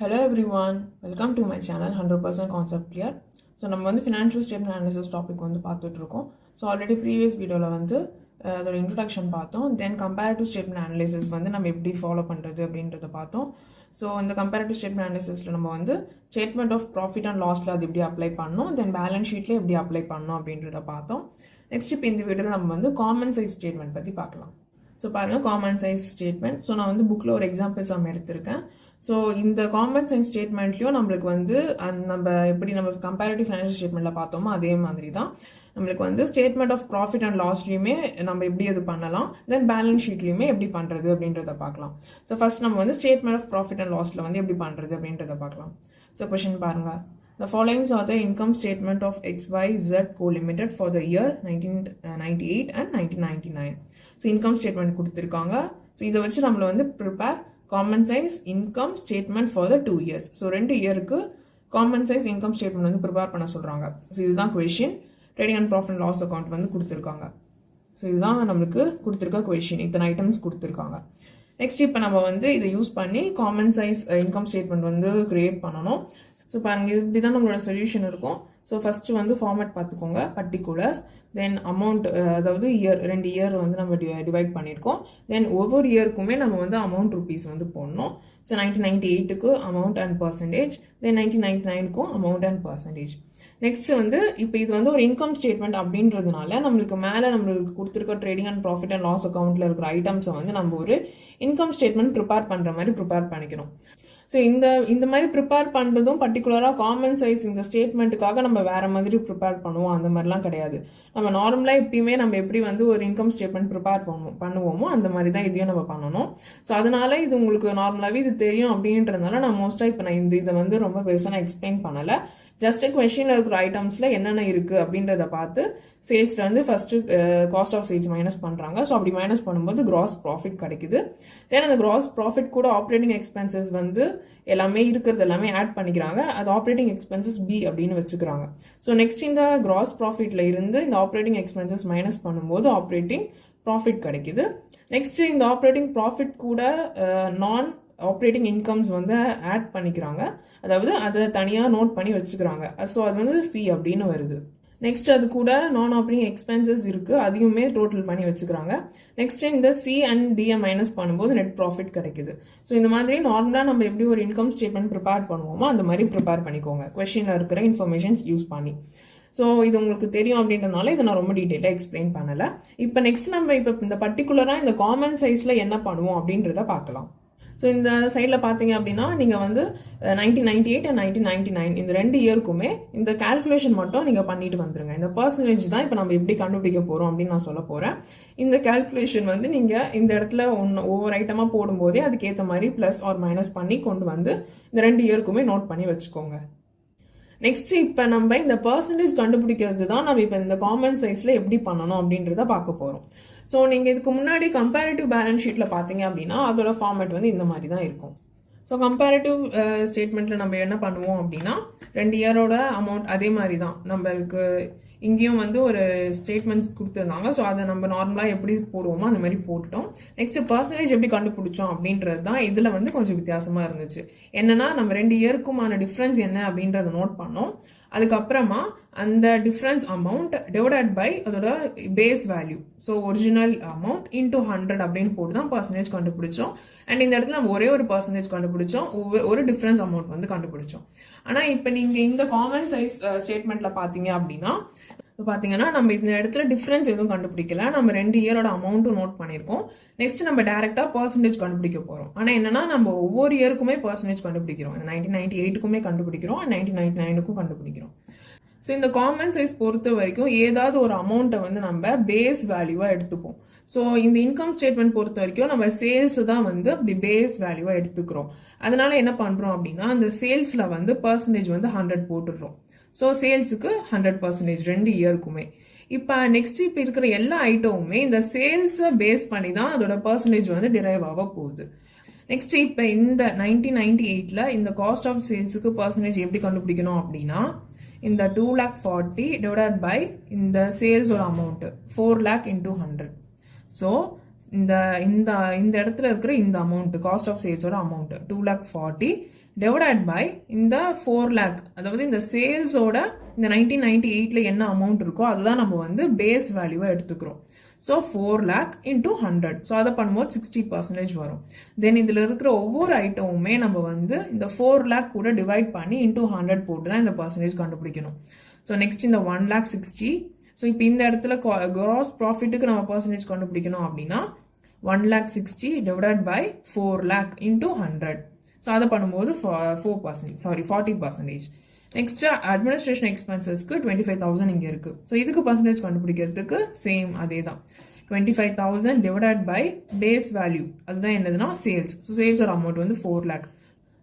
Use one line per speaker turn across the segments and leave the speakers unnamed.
Hello everyone, welcome to my channel 100% concept clear. So நம்ம வந்து financial statement analysis topic வந்து பார்த்துட்டு இருக்கோம். So already previous videoல வந்து அதோட introduction பார்த்தோம். Then comparative statement analysis வந்து நம்ம எப்படி ஃபாலோ பண்றது அப்படின்றத பார்த்தோம். ஸோ இந்த கம்பேரிட்டிவ் ஸ்டேட்மெண்ட் அனாலிசிஸில் நம்ம வந்து ஸ்டேட்மெண்ட் ஆஃப் ப்ராஃபிட் அண்ட் லாஸில் அது எப்படி அப்ளை பண்ணணும், தென் பேலன்ஸ் ஷீட்லேயே எப்படி அப்ளை பண்ணணும் அப்படின்றத பார்த்தோம். நெக்ஸ்ட் இப்போ இந்த வீடியோவில் நம்ம வந்து காமன் சைஸ் ஸ்டேட்மெண்ட் பற்றி பார்க்கலாம். ஸோ பாருங்கள், காமன் சைஸ் ஸ்டேட்மெண்ட். ஸோ நான் வந்து புக்கில் ஒரு எக்ஸாம்பிள்ஸ் நம்ம எடுத்திருக்கேன். ஸோ இந்த காமன் சைஸ் ஸ்டேட்மெண்ட்லையும் நம்மளுக்கு வந்து நம்ம எப்படி நம்ம கம்பேரிட்டிவ் ஃபைனான்ஷியல் ஸ்டேட்மெண்ட்டில் பார்த்தோமோ அதே மாதிரி தான் நம்மளுக்கு வந்து ஸ்டேட்மெண்ட் ஆஃப் ப்ராஃபிட் அண்ட் லாஸ்லையுமே நம்ம எப்படி அது பண்ணலாம், தென் பேலன்ஸ் ஷீட்லையுமே எப்படி பண்ணுறது அப்படின்றத பார்க்கலாம். ஸோ ஃபர்ஸ்ட் நம்ம வந்து ஸ்டேட்மெண்ட் ஆஃப் ப்ராஃபிட் அண்ட் லாஸில் வந்து எப்படி பண்ணுறது அப்படின்றத பார்க்கலாம். ஸோ கொஷின் பாருங்கள். The following are the income statement of XYZ Co Limited for the year 1998 and 1999. So income statement கொடுத்திருக்காங்க. So இதை வச்சு நம்மள வந்து prepare common size income statement for the 2 years. So 2 இயருக்கு common size income statement வந்து prepare பண்ண சொல்றாங்க. So இதுதான் question. Trading and profit and loss account வந்து கொடுத்திருக்காங்க. So இதுதான் நம்மளுக்கு கொடுத்திருக்க question. இத்தனை ஐட்டம்ஸ் கொடுத்திருக்காங்க. நெக்ஸ்ட் இப்போ நம்ம வந்து இதை யூஸ் பண்ணி காமன் சைஸ் இன்கம் ஸ்டேட்மெண்ட் வந்து கிரியேட் பண்ணணும். ஸோ பாருங்கள், இப்படி தான் நம்மளோட சொல்யூஷன் இருக்கும். ஸோ ஃபஸ்ட்டு வந்து ஃபார்மேட் பார்த்துக்கோங்க, பர்டிகுலர்ஸ், தென் அமௌண்ட், அதாவது இயர், 2 இயர் வந்து நம்ம டிவைட் பண்ணியிருக்கோம். தென் ஒவ்வொரு இயருக்குமே நம்ம வந்து அமௌண்ட் ருபீஸ் வந்து போடணும். ஸோ 1998க்கு அமௌண்ட் அண்ட் பர்சன்டேஜ், தென் 1999க்கும் அமௌண்ட் அண்ட் பர்சன்டேஜ். நெக்ஸ்ட் வந்து இப்போ இது வந்து ஒரு இன்கம் ஸ்டேட்மெண்ட் அப்படின்றதுனால நம்மளுக்கு மேலே நம்மளுக்கு கொடுத்துருக்க trading and profit and loss அக்கௌண்ட்டில் இருக்கிற ஐட்டம்ஸை வந்து நம்ம ஒரு இன்கம் ஸ்டேட்மெண்ட் ப்ரிப்பேர் பண்ணுற மாதிரி ப்ரிப்பேர் பண்ணிக்கணும். ஸோ இந்த மாதிரி ப்ரிப்பேர் பண்ணுறதும் பர்டிகுலராக காமன் சைஸ் இந்த ஸ்டேட்மெண்ட்டுக்காக நம்ம வேறு மாதிரி ப்ரிப்பேர் பண்ணுவோம், அந்த மாதிரிலாம் கிடையாது. நம்ம நார்மலாக எப்பயுமே நம்ம எப்படி வந்து ஒரு இன்கம் ஸ்டேட்மெண்ட் ப்ரிப்பேர் பண்ணுவோமோ அந்த மாதிரி தான் இதையும் நம்ம பண்ணணும். ஸோ அதனால இது உங்களுக்கு நார்மலாகவே இது தெரியும் அப்படின்றதுனால நான் மோஸ்ட்டாக இப்போ நான் இதை வந்து ரொம்ப பெருசாக நான் எக்ஸ்பிளைன் பண்ணலை. ஜஸ்ட் கொஷினில் இருக்கிற ஐட்டம்ஸில் என்னென்ன இருக்குது அப்படின்றத பார்த்து சேல்ஸில் வந்து first cost of sales minus பண்ணுறாங்க. ஸோ அப்படி மைனஸ் பண்ணும்போது கிராஸ் ப்ராஃபிட் கிடைக்குது. தென் அந்த கிராஸ் ப்ராஃபிட் கூட ஆப்ரேட்டிங் எக்ஸ்பென்சஸ் வந்து எல்லாமே இருக்கிறது எல்லாமே ஆட் பண்ணிக்கிறாங்க. அது ஆப்ரேட்டிங் எக்ஸ்பென்சஸ் பி அப்படின்னு வச்சுக்கிறாங்க. ஸோ நெக்ஸ்ட் இந்த கிராஸ் ப்ராஃபிட்டில் இருந்து இந்த ஆப்ரேட்டிங் எக்ஸ்பென்சஸ் மைனஸ் பண்ணும்போது ஆப்ரேட்டிங் ப்ராஃபிட் கிடைக்குது. நெக்ஸ்ட் இந்த ஆப்ரேட்டிங் ப்ராஃபிட் கூட நான் ஆப்ரேட்டிங் இன்கம்ஸ் வந்து ஆட் பண்ணிக்கிறாங்க, அதாவது அதை தனியாக நோட் பண்ணி வச்சுக்கிறாங்க. ஸோ அது வந்து சி அப்படின்னு வருது. நெக்ஸ்ட் அது கூட நான் ஆப்ரேட்டிங் எக்ஸ்பென்சஸ் இருக்குது, அதையுமே டோட்டல் பண்ணி வச்சுக்கிறாங்க. நெக்ஸ்ட் இந்த சி அண்ட் டியை மைனஸ் பண்ணும்போது நெட் ப்ராஃபிட் கிடைக்குது. ஸோ இந்த மாதிரி நார்மலாக நம்ம எப்படி ஒரு இன்கம் ஸ்டேட்மெண்ட் ப்ரிப்பேர் பண்ணுவோமோ அந்த மாதிரி ப்ரிப்பேர் பண்ணிக்கோங்க, கொஸ்டினில் இருக்கிற இன்ஃபர்மேஷன்ஸ் யூஸ் பண்ணி. ஸோ இது உங்களுக்கு தெரியும் அப்படின்றதுனால இதை நான் ரொம்ப டீட்டெயிலாக எக்ஸ்பிளைன் பண்ணலை. இப்போ நெக்ஸ்ட் நம்ம இப்போ இந்த பர்டிகுலராக இந்த காமன் சைஸில் என்ன பண்ணுவோம் அப்படின்றத பார்க்கலாம். ஸோ இந்த சைடில் பார்த்தீங்க அப்படின்னா நீங்கள் வந்து 1998 அண்ட் 1999 இந்த 2 இயருக்குமே இந்த கால்குலேஷன் மட்டும் நீங்கள் பண்ணிட்டு வந்துருங்க. இந்த பர்சன்டேஜ் தான் இப்போ நம்ம எப்படி கண்டுபிடிக்க போகிறோம் அப்படின்னு நான் சொல்ல போகிறேன். இந்த கால்குலேஷன் வந்து நீங்கள் இந்த இடத்துல ஒவ்வொரு ஐட்டமாக போடும்போதே அதுக்கேற்ற மாதிரி ப்ளஸ் ஆர் மைனஸ் பண்ணி கொண்டு வந்து இந்த 2 இயருக்குமே நோட் பண்ணி வச்சுக்கோங்க. நெக்ஸ்ட் இப்போ நம்ம இந்த பர்சன்டேஜ் கண்டுபிடிக்கிறது தான் நம்ம இப்போ இந்த காமன் சைஸில் எப்படி பண்ணணும் அப்படின்றத பார்க்க போகிறோம். ஸோ நீங்கள் இதுக்கு முன்னாடி கம்பேரிட்டிவ் பேலன்ஸ் ஷீட்டில் பார்த்தீங்க அப்படின்னா அதோட ஃபார்மேட் வந்து இந்த மாதிரி தான் இருக்கும். ஸோ கம்பேரிட்டிவ் ஸ்டேட்மெண்ட்டில் நம்ம என்ன பண்ணுவோம் அப்படின்னா 2 இயரோட அமௌண்ட் அதே மாதிரி தான் நம்மளுக்கு இங்கேயும் வந்து ஒரு ஸ்டேட்மெண்ட்ஸ் கொடுத்துருந்தாங்க. ஸோ அதை நம்ம நார்மலாக எப்படி போடுவோமோ அந்த மாதிரி போட்டுட்டோம். நெக்ஸ்ட் பர்சன்டேஜ் எப்படி கண்டுபிடிச்சோம் அப்படின்றது தான் இதில் வந்து கொஞ்சம் வித்தியாசமாக இருந்துச்சு. என்னன்னா நம்ம 2 இயருக்குமான டிஃப்ரென்ஸ் என்ன அப்படின்றத நோட் பண்ணோம். அதுக்கப்புறமா அந்த டிஃப்ரென்ஸ் அமௌண்ட் டிவைடட் பை அதோட base value, so original amount into 100 அப்படின்னு போட்டு தான் பர்சன்டேஜ் கண்டுபிடிச்சோம். அண்ட் இந்த இடத்துல நம்ம ஒரே ஒரு பர்சன்டேஜ் கண்டுபிடிச்சோம், ஒரு டிஃப்ரென்ஸ் அமௌண்ட் வந்து கண்டுபிடிச்சோம். ஆனால் இப்போ நீங்கள் இந்த காமன் சைஸ் ஸ்டேட்மெண்ட்டில் பார்த்தீங்க அப்படின்னா பார்த்தீங்கன்னா நம்ம இந்த இடத்துல டிஃப்ரென்ஸ் எதுவும் கண்டுபிடிக்கல, நம்ம 2 இயரோட அமௌண்ட்டும் நோட் பண்ணியிருக்கோம். நெக்ஸ்ட் நம்ம டேரெக்டாக பர்சன்டேஜ் கண்டுபிடிக்க போகிறோம். ஆனால் என்னன்னா நம்ம ஒவ்வொரு இயருக்குமே பர்சன்டேஜ் கண்டுபிடிக்கிறோம். 1998க்குமே கண்டுபிடிக்கிறோம், 1999க்கும் கண்டுபிடிக்கிறோம். ஸோ இந்த காமன் சைஸ் பொறுத்த வரைக்கும் ஏதாவது ஒரு அமௌண்ட்டை வந்து நம்ம பேஸ் வேல்யூவாக எடுத்துப்போம். ஸோ இந்த இன்கம் ஸ்டேட்மெண்ட் பொறுத்த வரைக்கும் நம்ம சேல்ஸ் தான் வந்து அப்படி பேஸ் வேல்யூவாக எடுத்துக்கிறோம். அதனால என்ன பண்ணுறோம் அப்படின்னா அந்த சேல்ஸில் வந்து பர்சன்டேஜ் வந்து 100 போட்டுடுறோம். ஸோ சேல்ஸுக்கு 100% 2 இயருக்குமே. இப்போ நெக்ஸ்ட் இப்போ இருக்கிற எல்லா ஐட்டமுமே இந்த சேல்ஸை பேஸ் பண்ணி தான் அதோட பர்சன்டேஜ் வந்து டிரைவ் ஆக போகுது. நெக்ஸ்ட் இப்போ இந்த 1998ல் இந்த காஸ்ட் ஆஃப் சேல்ஸுக்கு பர்சன்டேஜ் எப்படி கண்டுபிடிக்கணும் அப்படின்னா இந்த 2,40,000 டிவைடட் பை இந்த சேல்ஸோட அமௌண்ட் 4 lakh into 100. ஸோ இந்த இந்த இந்த இடத்துல இருக்கிற இந்த அமௌண்ட் காஸ்ட் ஆஃப் சேல்ஸோட அமௌண்ட் 2,40,000 டிவைடட் பை இந்த 4 lakh, அதாவது இந்த சேல்ஸோட இந்த 1998ல என்ன அமௌண்ட் இருக்கோ அதுதான் நம்ம வந்து பேஸ் வேல்யூவை எடுத்துக்கிறோம். So 4 lakh into 100. ஸோ அதை பண்ணும்போது 60% வரும். தென் இதில் இருக்கிற ஒவ்வொரு ஐட்டமுமே நம்ம வந்து இந்த 4 lakh கூட டிவைட் பண்ணி into 100 போட்டு தான் இந்த பர்சன்டேஜ் கண்டுபிடிக்கணும். ஸோ நெக்ஸ்ட் இந்த 1,60,000. ஸோ இப்போ இந்த இடத்துல கிராஸ் ப்ராஃபிட்டுக்கு நம்ம பர்சன்டேஜ் கண்டுபிடிக்கணும் அப்படின்னா 1,60,000 divided by 4 lakh into 100. So அதை பண்ணும்போது 40%. நெக்ஸ்ட் அட்மினிஸ்ட்ரேஷன் எக்ஸ்பென்சஸ்க்கு 25,000 இங்கே இருக்குது. ஸோ இதுக்கு பர்சன்டேஜ் கண்டுபிடிக்கிறதுக்கு சேம் அதே தான். 25,000 டிவைடட் பை பேஸ் வேல்யூ, அதுதான் என்னதுன்னா சேல்ஸ். ஸோ சேல்ஸோட அமௌண்ட் வந்து 4 lakh.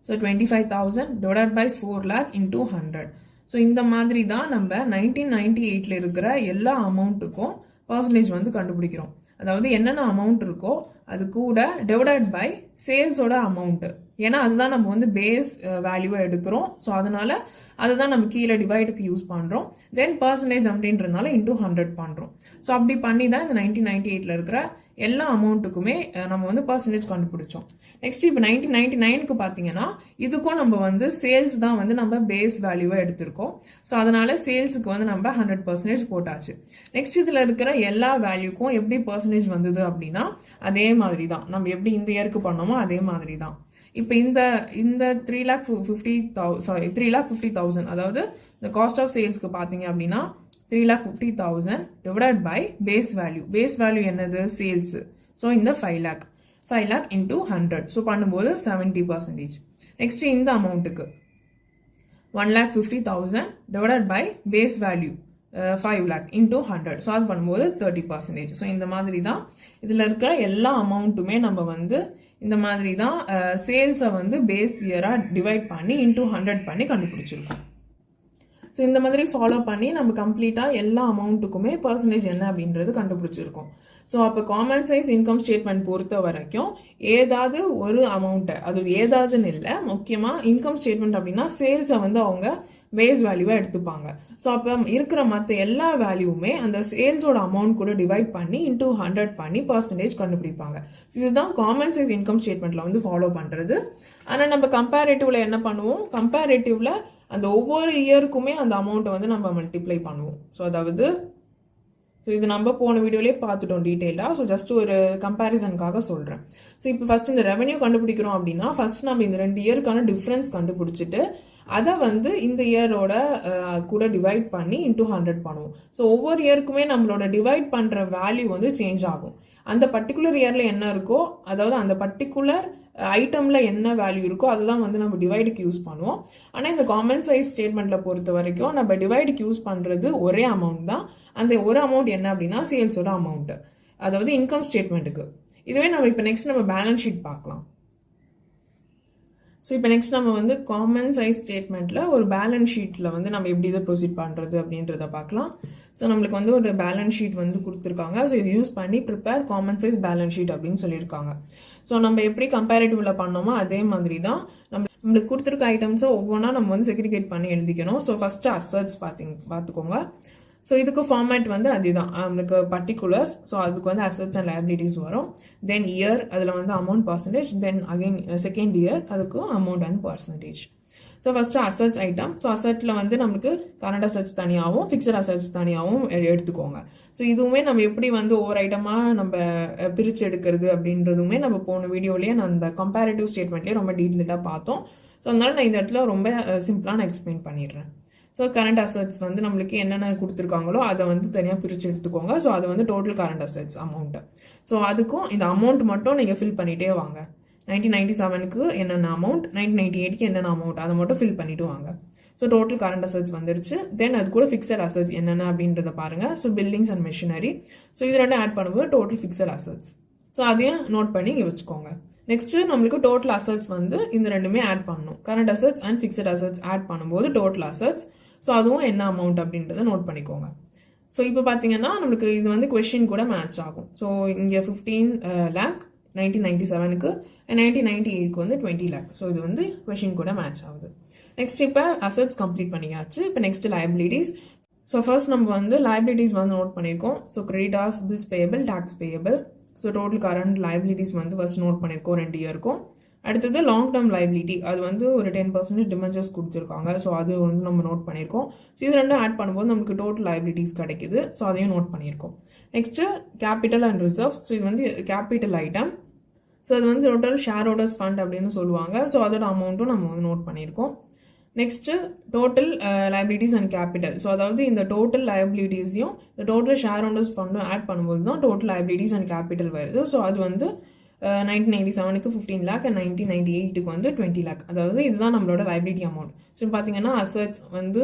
So 25,000 divided by 4 lakh into 100. So இந்த மாதிரி தான் நம்ம 1998ல இருக்கிற எல்லா அமௌண்ட்டுக்கும் பர்சன்டேஜ் வந்து கண்டுபிடிக்கிறோம். அதாவது என்னென்ன அமௌண்ட் இருக்கோ அது கூட டிவைடட் பை சேல்ஸோட அமௌண்ட்டு. ஏன்னா அதுதான் நம்ம வந்து பேஸ் வேல்யூவை எடுக்கிறோம். ஸோ அதனால அதுதான் நம்ம கீழே டிவைடுக்கு யூஸ் பண்ணுறோம். தென் பர்சன்டேஜ் அப்படின்றதுனால into 100 பண்ணுறோம். ஸோ அப்படி பண்ணி தான் இந்த 1998ல இருக்கிற எல்லா அமௌண்ட்டுக்குமே நம்ம வந்து பர்சன்டேஜ் கண்டுபிடிச்சோம். நெக்ஸ்ட் இப்போ 1999க்கு பார்த்தீங்கன்னா இதுக்கும் நம்ம வந்து சேல்ஸ் தான் வந்து நம்ம பேஸ் வேல்யூவை எடுத்திருக்கோம். ஸோ அதனால சேல்ஸுக்கு வந்து நம்ம 100% போட்டாச்சு. நெக்ஸ்ட் இதில் இருக்கிற எல்லா வேல்யூக்கும் எப்படி பர்சன்டேஜ் வந்தது அப்படின்னா அதே மாதிரி தான், நம்ம எப்படி இந்த இயருக்கு பண்ணோமோ அதே மாதிரி தான். இப்போ இந்த 3,50,000 அதாவது இந்த காஸ்ட் ஆஃப் சேல்ஸ்க்கு பார்த்தீங்க அப்படின்னா 3,50,000 divided by base value. Base value என்னது? சேல்ஸ். ஸோ இந்த 5 lakh into 100. ஸோ பண்ணும்போது 70%. நெக்ஸ்ட் இந்த அமௌண்ட்டுக்கு 1,50,000 divided by base value 5 lakh into 100. So அது பண்ணும்போது 30%. ஸோ இந்த மாதிரி தான் இதில் இருக்கிற எல்லா அமௌண்ட்டுமே நம்ம வந்து இந்த மாதிரி தான் சேல்ஸை வந்து பேஸ் இயராக டிவைட் பண்ணி into 100 பண்ணி கண்டுபிடிச்சிருக்கோம். ஸோ இந்த மாதிரி ஃபாலோ பண்ணி நம்ம கம்ப்ளீட்டாக எல்லா அமௌண்ட்டுக்குமே பர்சன்டேஜ் என்ன அப்படின்றது கண்டுபிடிச்சிருக்கோம். ஸோ அப்போ காமன் சைஸ் இன்கம் ஸ்டேட்மெண்ட் பொறுத்த வரைக்கும் ஏதாவது ஒரு அமௌண்ட்டை, அது ஏதாவதுன்னு இல்லை, முக்கியமாக இன்கம் ஸ்டேட்மெண்ட் அப்படின்னா சேல்ஸை வந்து அவங்க பேஸ் வேல்யூவை எடுத்துப்பாங்க. ஸோ அப்போ இருக்கிற மற்ற எல்லா வேல்யூவுமே அந்த சேல்ஸோட அமௌண்ட் கூட டிவைட் பண்ணி into 100 பண்ணி பர்சன்டேஜ் கண்டுபிடிப்பாங்க. இதுதான் காமன் சைஸ் இன்கம் ஸ்டேட்மெண்ட்டில் வந்து ஃபாலோ பண்ணுறது. ஆனால் நம்ம கம்பேரேட்டிவ்ல என்ன பண்ணுவோம்? கம்பேரேட்டிவ்ல அந்த ஒவ்வொரு இயருக்குமே அந்த அமௌண்ட்டை வந்து நம்ம மல்டிப்ளை பண்ணுவோம். ஸோ அதாவது இது நம்ம போன வீடியோலேயே பார்த்துட்டோம் டீட்டெயிலாக. ஸோ ஜஸ்ட் ஒரு கம்பேரிசனுக்காக சொல்கிறேன். ஸோ இப்போ ஃபஸ்ட் இந்த ரெவன்யூ கண்டுபிடிக்கிறோம் அப்படின்னா ஃபஸ்ட் நம்ம இந்த 2 இயருக்கான டிஃப்ரென்ஸ் கண்டுபிடிச்சிட்டு அதை வந்து இந்த இயரோட கூட டிவைட் பண்ணி into 100 பண்ணுவோம். ஸோ ஒவ்வொரு இயருக்குமே நம்மளோட டிவைட் பண்ணுற வேல்யூ வந்து சேஞ்ச் ஆகும். அந்த பர்டிகுலர் இயரில் என்ன இருக்கோ, அதாவது அந்த பர்டிகுலர் ஐட்டமில் என்ன வேல்யூ இருக்கோ அதுதான் வந்து நம்ம டிவைடுக்கு யூஸ் பண்ணுவோம். ஆனால் இந்த காமன் சைஸ் ஸ்டேட்மெண்ட்டில் பொறுத்த வரைக்கும் நம்ம டிவைடுக்கு யூஸ் பண்ணுறது ஒரே அமௌண்ட் தான். அந்த ஒரு அமௌண்ட் என்ன அப்படின்னா சேல்ஸோட அமௌண்ட்டு, அதாவது இன்கம் ஸ்டேட்மெண்ட்டுக்கு. இதுவே நம்ம இப்போ நெக்ஸ்ட் நம்ம பேலன்ஸ் ஷீட் பார்க்கலாம். ஸோ இப்போ நெக்ஸ்ட் நம்ம வந்து காமன் சைஸ் ஸ்டேட்மெண்ட்டில் ஒரு பேலன்ஸ் ஷீட்டில் வந்து நம்ம எப்படி இதை ப்ரொசீட் பண்ணுறது அப்படின்றத பார்க்கலாம். ஸோ நம்மளுக்கு வந்து ஒரு பேலன்ஸ் ஷீட் வந்து கொடுத்துருக்காங்க. ஸோ இது யூஸ் பண்ணி prepare common size balance sheet அப்படின்னு சொல்லியிருக்காங்க. ஸோ நம்ம எப்படி கம்பேரிட்டிவில் பண்ணோமோ அதே மாதிரி தான் நம்மளுக்கு கொடுத்துருக்க ஐட்டம்ஸை ஒவ்வொன்றா நம்ம வந்து செக்ரிகேட் பண்ணி எழுதிக்கணும். ஸோ ஃபஸ்ட்டு அசட்ஸ் பார்த்துக்கோங்க. ஸோ இதுக்கு ஃபார்மேட் வந்து அதுதான், நம்மளுக்கு பர்டிகுலர்ஸ். ஸோ அதுக்கு வந்து அசட்ஸ் அண்ட் லைபிலிட்டிஸ் வரும். தென் இயர், அதில் வந்து amount percentage. Then again second year, அதுக்கு amount and percentage. So first assets item. So அசட்டில் வந்து நம்மளுக்கு கரண்ட் அசட்ஸ் தனியாகவும் ஃபிக்ஸட் அசட்ஸ் தனியாகவும் எடுத்துக்கோங்க. ஸோ இதுவுமே நம்ம எப்படி வந்து ஒவ்வொரு ஐட்டமாக நம்ம பிரித்து எடுக்கிறது அப்படின்றதுமே நம்ம போன வீடியோலேயே நான் அந்த கம்பேரிட்டிவ் ஸ்டேட்மெண்ட்லேயே ரொம்ப டீட்டெயிலாக பார்த்தோம். ஸோ அதனால நான் இந்த இடத்துல ரொம்ப சிம்பிளாக நான் எக்ஸ்பிளைன் பண்ணிடுறேன். ஸோ கரண்ட் அசட்ஸ் வந்து நம்மளுக்கு என்னென்ன கொடுத்துருக்காங்களோ அதை வந்து தனியாக பிரித்து எடுத்துக்கோங்க. ஸோ அது வந்து total current assets amount. So அதுக்கும் இந்த அமௌண்ட் மட்டும் நீங்கள் ஃபில் பண்ணிகிட்டே வாங்க. 1997க்கு என்னென்ன அமௌண்ட், 1998க்கு என்னென்ன அமௌண்ட், அதை மட்டும் ஃபில் பண்ணிட்டு வாங்க. ஸோ டோட்டல் கரண்ட் அசட்ஸ் வந்துருச்சு. தென் அது கூட ஃபிக்ஸட் அசட்ஸ் என்னென்ன அப்படின்றத பாருங்கள். So buildings and machinery. So இது ரெண்டும் ஆட் பண்ணும்போது டோட்டல் ஃபிக்ஸட் அசட்ஸ். ஸோ அதையும் நோட் பண்ணி இங்கே வச்சுக்கோங்க. நெக்ஸ்ட்டு நம்மளுக்கு டோட்டல் அசட்ஸ் வந்து இந்த ரெண்டுமே ஆட் பண்ணணும். Current assets and fixed assets add பண்ணும்போது டோட்டல் அசட்ஸ். ஸோ அதுவும் என்ன அமௌண்ட் அப்படின்றத நோட் பண்ணிக்கோங்க. ஸோ இப்போ பார்த்தீங்கன்னா நம்மளுக்கு இது வந்து கொஷின் கூட மேட்ச் ஆகும். ஸோ இங்கே 15 lakh 1997க்கு, 1998க்கு வந்து 20 lakh. ஸோ இது வந்து கொஷின் கூட மேட்ச் ஆகுது. நெக்ஸ்ட் இப்போ அசட்ஸ் கம்ப்ளீட் பண்ணியாச்சு. இப்போ நெக்ஸ்ட் லைபிலிட்டிஸ். ஸோ ஃபர்ஸ்ட் நம்ம வந்து லைபிலிட்டிஸ் வந்து நோட் பண்ணியிருக்கோம். So creditors, bills payable, tax payable. So total current liabilities வந்து ஃபஸ்ட் நோட் பண்ணியிருக்கோம் 2 இயருக்கும். அடுத்தது லாங் டேர்ம் லைபிலிட்டி, அது வந்து ஒரு 10% டிமென்ச்சர்ஸ் கொடுத்துருக்காங்க. ஸோ அது வந்து நம்ம நோட் பண்ணியிருக்கோம். ஸோ இது ரெண்டும் ஆட் பண்ணும்போது நமக்கு டோட்டல் லைபிலிட்டிஸ் கிடைக்குது. ஸோ அதையும் நோட் பண்ணியிருக்கோம். Next capital and reserves. So இது வந்து கேபிட்டல் ஐட்டம். ஸோ அது வந்து டோட்டல் ஷேர் ஹோல்டர்ஸ் ஃபண்ட் அப்படின்னு சொல்லுவாங்க. ஸோ அதோட அமௌண்ட்டும் நம்ம வந்து நோட் பண்ணியிருக்கோம். Next total liabilities and capital. So அதாவது இந்த டோட்டல் லைபிலிட்டிஸையும் இந்த டோட்டல் ஷேர் ஹோல்டர்ஸ் ஃபண்டும் ஆட் பண்ணும்போது தான் டோட்டல் லைபிலிட்டிஸ் அண்ட் கேபிட்டல் வருது. ஸோ அது வந்து 1997க்கு 15 lakh அண்ட் 1998க்கு வந்து 20 lakh. அதாவது இதுதான் நம்மளோட லைபிலிட்டி அமௌண்ட். ஸோ பார்த்தீங்கன்னா அசட்ஸ் வந்து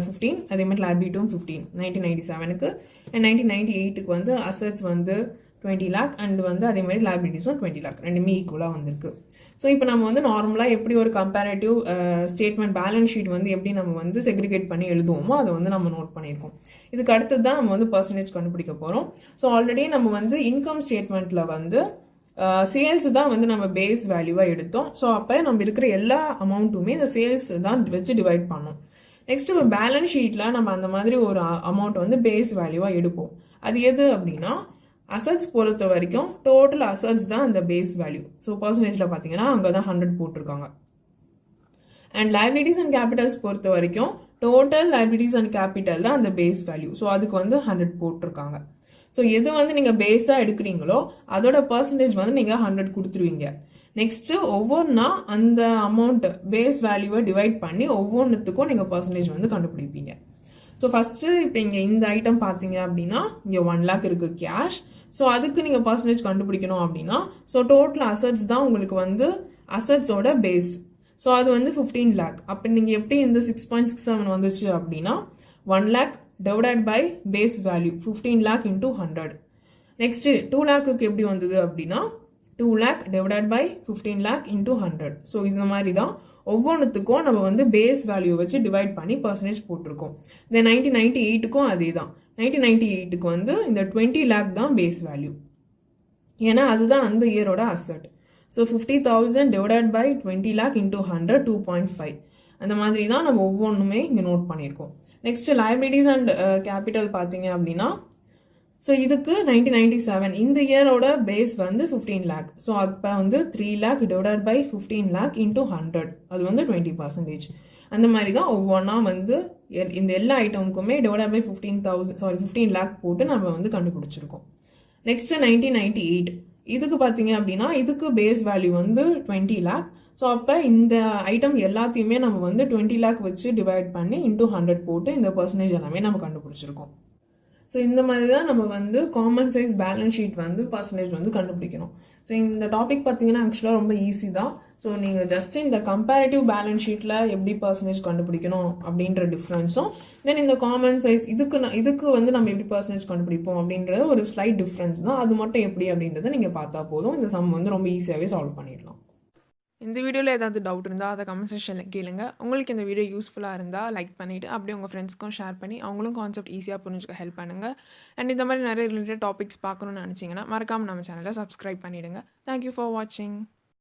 15, அதே மாதிரி லைபிலிட்டியும் 15 1997க்கு, அண்ட் 1998க்கு வந்து அசட்ஸ் வந்து 20 lakh அண்ட் வந்து அதே மாதிரி லைபிலிட்டிஸும் 20 lakh, ரெண்டுமே ஈக்குவலாக வந்திருக்கு. ஸோ இப்போ நம்ம வந்து நார்மலாக எப்படி ஒரு கம்பேரேட்டிவ் ஸ்டேட்மெண்ட் பேலன்ஸ் ஷீட் வந்து எப்படி நம்ம வந்து செக்ரிகேட் பண்ணி எழுதுவோமோ அதை வந்து நம்ம நோட் பண்ணியிருக்கோம். இதுக்கு அடுத்தது தான் நம்ம வந்து பர்சன்டேஜ் கண்டுபிடிக்க போகிறோம். ஸோ ஆல்ரெடி நம்ம வந்து இன்கம் ஸ்டேட்மெண்ட்டில் வந்து சேல்ஸ் தான் வந்து நம்ம பேஸ் வேல்யூவாக எடுத்தோம். ஸோ அப்போ நம்ம இருக்கிற எல்லா அமௌண்ட்டுமே இந்த சேல்ஸ் தான் வச்சு டிவைட் பண்ணோம். நெக்ஸ்ட் இப்போ பேலன்ஸ் ஷீட்டில் நம்ம அந்த மாதிரி ஒரு அமௌண்ட் வந்து பேஸ் வேல்யூவாக எடுப்போம். அது எது அப்படின்னா அசட்ஸ் பொறுத்த வரைக்கும் டோட்டல் அசட்ஸ் தான் அந்த பேஸ் வேல்யூ. ஸோ பர்சன்டேஜில் பார்த்தீங்கன்னா அங்கே தான் 100 போட்டிருக்காங்க. அண்ட் லைபிலிட்டிஸ் அண்ட் கேபிட்டல்ஸ் பொறுத்த வரைக்கும் டோட்டல் லைபிலிட்டிஸ் அண்ட் கேபிட்டல் தான் அந்த பேஸ் வேல்யூ. ஸோ அதுக்கு வந்து 100 போட்டிருக்காங்க. ஸோ எது வந்து நீங்கள் பேஸாக எடுக்கிறீங்களோ அதோட பர்சன்டேஜ் வந்து நீங்கள் 100 கொடுத்துருவீங்க. நெக்ஸ்ட்டு ஒவ்வொன்றா அந்த அமௌண்ட் பேஸ் வேல்யூவை டிவைட் பண்ணி ஒவ்வொன்றுத்துக்கும் நீங்கள் பர்சன்டேஜ் வந்து கண்டுபிடிப்பீங்க. ஸோ ஃபஸ்ட்டு இப்போ இங்கே இந்த ஐட்டம் பார்த்தீங்க அப்படின்னா இங்கே 1 lakh இருக்குது கேஷ். ஸோ அதுக்கு நீங்கள் பர்சன்டேஜ் கண்டுபிடிக்கணும் அப்படின்னா ஸோ டோட்டல் அசட்ஸ் தான் உங்களுக்கு வந்து அசட்ஸோட பேஸ். ஸோ அது வந்து 15 lakh. அப்போ நீங்கள் எப்படி இந்த 6.67 வந்துச்சு அப்படின்னா 1 lakh divided by base value 15 lakh into 100. Next 2 lakhக்கு எப்படி வந்தது அப்படின்னா 2 lakh divided by 15 lakh into 100. So இந்த மாதிரி தான் ஒவ்வொன்றுத்துக்கும் நம்ம வந்து பேஸ் வேல்யூ வச்சு டிவைட் பண்ணி பர்சன்டேஜ் போட்டிருக்கோம். இந்த 1998க்கும் அதே தான். 1998க்கு வந்து இந்த 20 lakh தான் பேஸ் வேல்யூ, ஏன்னா அதுதான் அந்த இயரோட asset. So 50,000 divided by 20 lakh into 100 2.5. அந்த மாதிரி தான் நம்ம ஒவ்வொன்றுமே இங்கே நோட் பண்ணியிருக்கோம். நெக்ஸ்ட் லைபிலிட்டிஸ் அண்ட் கேபிட்டல் பார்த்தீங்க அப்படின்னா ஸோ இதுக்கு 1997 இந்த இயரோட பேஸ் வந்து 15 lakh. ஸோ அப்போ வந்து 3 lakh divided by 15 lakh into 100, அது வந்து 20%. அந்த மாதிரி தான் ஒவ்வொன்றா வந்து இந்த எல்லா ஐட்டமுக்குமே டிவைட் பை 15 lakh போட்டு நம்ம வந்து கண்டுபிடிச்சிருக்கோம். நெக்ஸ்ட் 1998 இதுக்கு பார்த்தீங்க அப்படின்னா இதுக்கு பேஸ் வேல்யூ வந்து 20 lakh. ஸோ அப்போ இந்த ஐட்டம் எல்லாத்தையுமே நம்ம வந்து 20 lakh வச்சு டிவைட் பண்ணி இன்டூ 100 போட்டு இந்த பர்சன்டேஜ் எல்லாமே நம்ம கண்டுபிடிச்சிருக்கோம். ஸோ இந்த மாதிரி தான் நம்ம வந்து காமன் சைஸ் பேலன்ஸ் ஷீட் வந்து பர்சன்டேஜ் வந்து கண்டுபிடிக்கணும். ஸோ இந்த டாபிக் பார்த்தீங்கன்னா ஆக்சுவலாக ரொம்ப ஈஸி தான். ஸோ நீங்கள் ஜஸ்ட் இந்த கம்பேரிட்டிவ் பேலன்ஸ் ஷீட்டில் எப்படி பர்சன்டேஜ் கண்டுபிடிக்கணும் அப்படின்ற டிஃப்ரென்ஸும், தென் இந்த காமன் சைஸ் இதுக்கு வந்து நம்ம எப்படி பர்சன்டேஜ் கண்டுபிடிப்போம் அப்படின்றது ஒரு ஸ்லைட் டிஃப்ரென்ஸ் தான். அது மட்டும் எப்படி அப்படின்றத நீங்கள் பார்த்தா போதும். இந்த சம் வந்து ரொம்ப ஈஸியாகவே சால்வ் பண்ணிடலாம். இந்த வீடியோவில் ஏதாவது டவுட் இருந்தால் அதை கமெண்ட் செக்ஷனில் கேளுங்க. உங்களுக்கு இந்த வீடியோ யூஸ்ஃபுல்லாக இருந்தால் லைக் பண்ணிவிட்டு அப்படியே உங்கள் ஃப்ரெண்ட்ஸ்க்கும் ஷேர் பண்ணி அவங்களும் கான்செப்ட் ஈஸியாக புரிஞ்சுக்க ஹெல்ப் பண்ணுங்கள். அண்ட் இந்த மாதிரி நிறைய ரிலேட்டட் டாபிக்ஸ் பார்க்கணுன்னு நினச்சிங்கன்னா மறக்காமல் நம்ம சேனலை சப்ஸ்கிரைப் பண்ணிவிடுங்க. தேங்க்யூ ஃபார் வாட்சிங்.